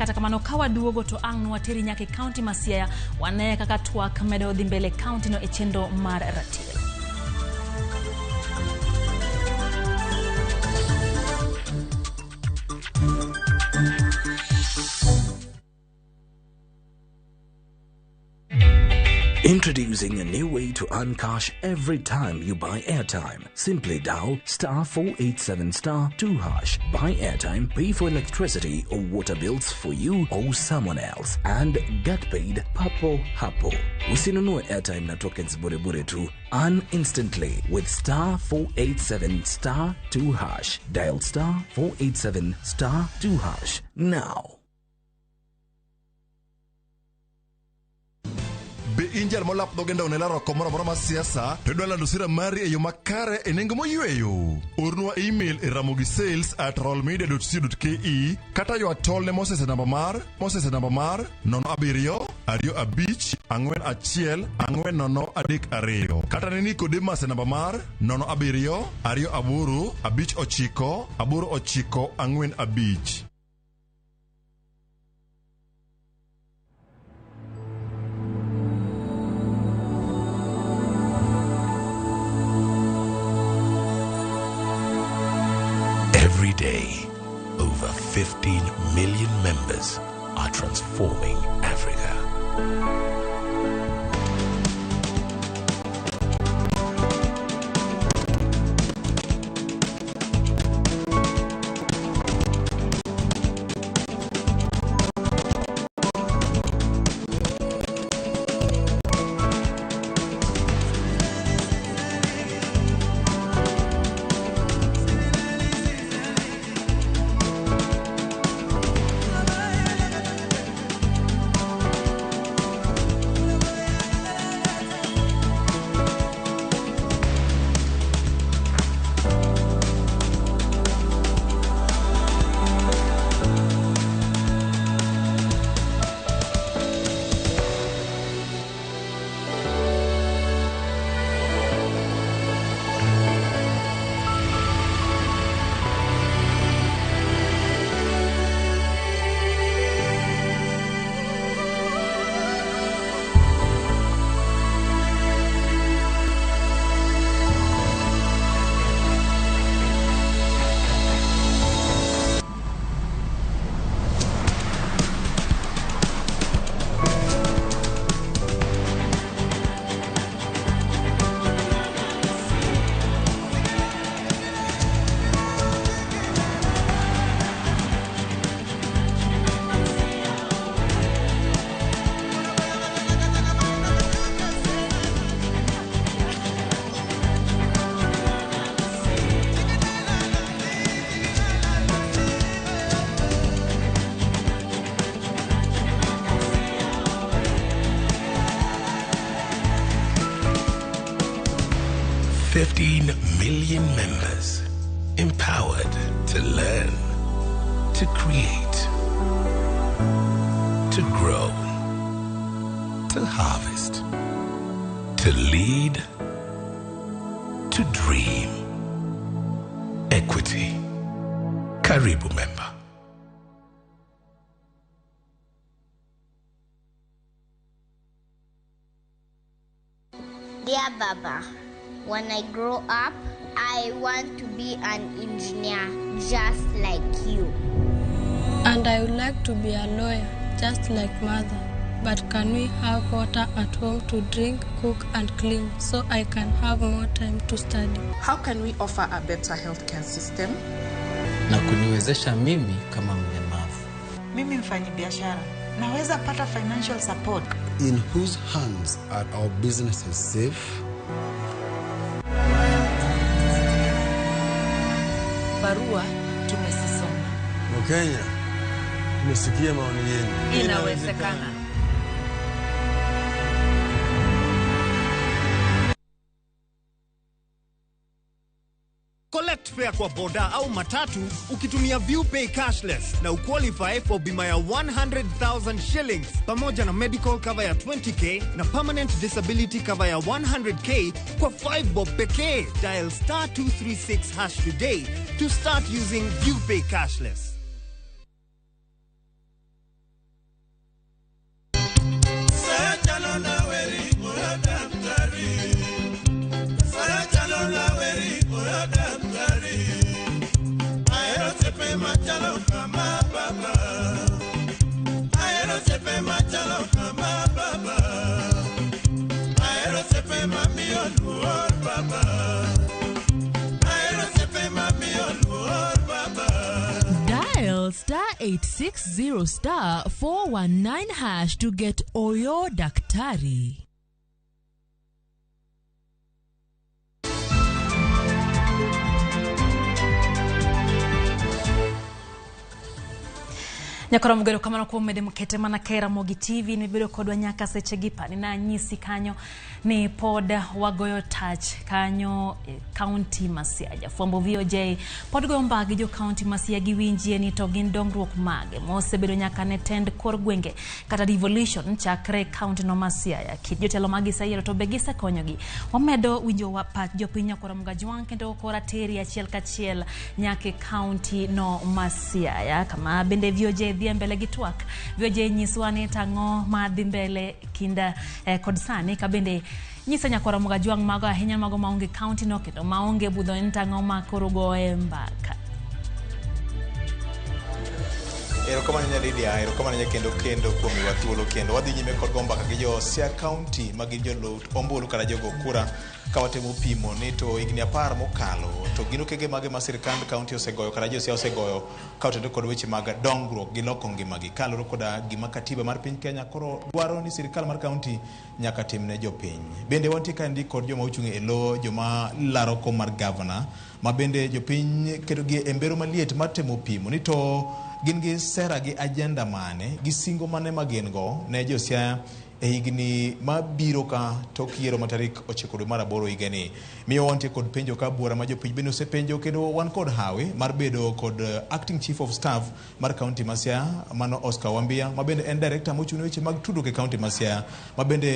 kata kamano kawa duogo to ang' wateri nyake county Masiaya wane kaka twak medo dhi mbele county no echendo mar ratiro. Introducing a new way to earn cash every time you buy airtime. Simply dial *487*2#. Buy airtime, pay for electricity or water bills for you or someone else, and get paid papo hapo. Usinunue airtime na tokens bure bure tu. Earn instantly with *487*2#. Dial *487*2# now. Be injal molap dogenda onela rokomora boroma siasa pedwala lusira mari e yo makare enengo moyweyo ornwa email e ramogicales@rollmedia.co.ke kata yo atol ne Moses namba mar 07-414-432 kata ne Nicodemus namba mar 07-259-895. Every day, over 15 million members are transforming Africa. Million members empowered to learn, to create, to grow, to harvest, to lead, to dream. Equity. Karibu member. Dear Baba, when I grow up, I want to be an engineer just like you. And I would like to be a lawyer just like mother. But can we have water at home to drink, cook and clean so I can have more time to study? How can we offer a better healthcare system? Na kuniwezesha mimi kama mlemavu. Mimi mfanyabiashara, naweza pata financial support. In whose hands are our businesses safe? Barua tumesisoma. Wakenya, tumesikia maoni yenu. Inawezekana. Collect fare kwa boda au matatu ukitumia ViewPay cashless na uqualify for bima ya 100,000 shillings pamoja na medical cover ya 20k na permanent disability cover ya 100k kwa 5 bob pekee. Dial *236# today to start using ViewPay cashless. 0860 star 419 hash to get Oyo Daktari. Nyakora mugero kamano kuom mede mukete mana kera Ramogi TV ni bedo kodwa nyaka seche gipa ni na nyisi kanyo ni pod wagoyo touch kanyo county Masiaja fombo VOJ pod goyo mbagi jo county Masiaja winjie ni to gin dongruok mage mose bedo nyaka ne tend kor gwenge kata devolution chakre county no Masiaja kit jotelo magi sayero to begisa konyogi wamedo winjo wapat jopiny Nyakora Mugajwang kendo kora teri achiel kachiel nyake county no Masiaja kama bende VOJ mbele gitwak vyoje nyiswane tango madhi mbele kinda kod sani kabende nyisa Nyakora Mugajwang mago ahinya mago maonge county no kendo maonge budho ntango makoro goe mbaka. Erokamano nyadidia, erokamano nyakendo kuom wathuolo kendo wadhi nyime kod gombaka gi jo Siaya County magin jolut ombulu kata jogo kura kawatemo pimo ni to higni 10 mokalo to gin okenge mage ma sirkand county osegoyo kata jo Siaya osegoyo kawatendo kod weche mag dongruok gi loko ngimagi kaloro koda gima katiba mar piny Kenya koro dwaro ni sirkal mar county nyaka timne jopiny. Bende wantie ka ndi kod joma ochung' e lo joma laro kom mar governor ma bende jopiny keto gi e mbero maliet mar temo pimo ni to gin gi sera gi agenda mane gi singo mane magin go ne jo Siaya e higni mabiro ka tok yiero ma tarik 9 dwe mar 8 higani. Miyo wantie kod penjo ka buora ma jopiny bende osepenjo kendo wan kod hawi mar bedo kod acting chief of staff mar county Masiaya mano Oscar Wambia ma bende en director mochung' ne weche mag tudruok e county Masiaya ma bende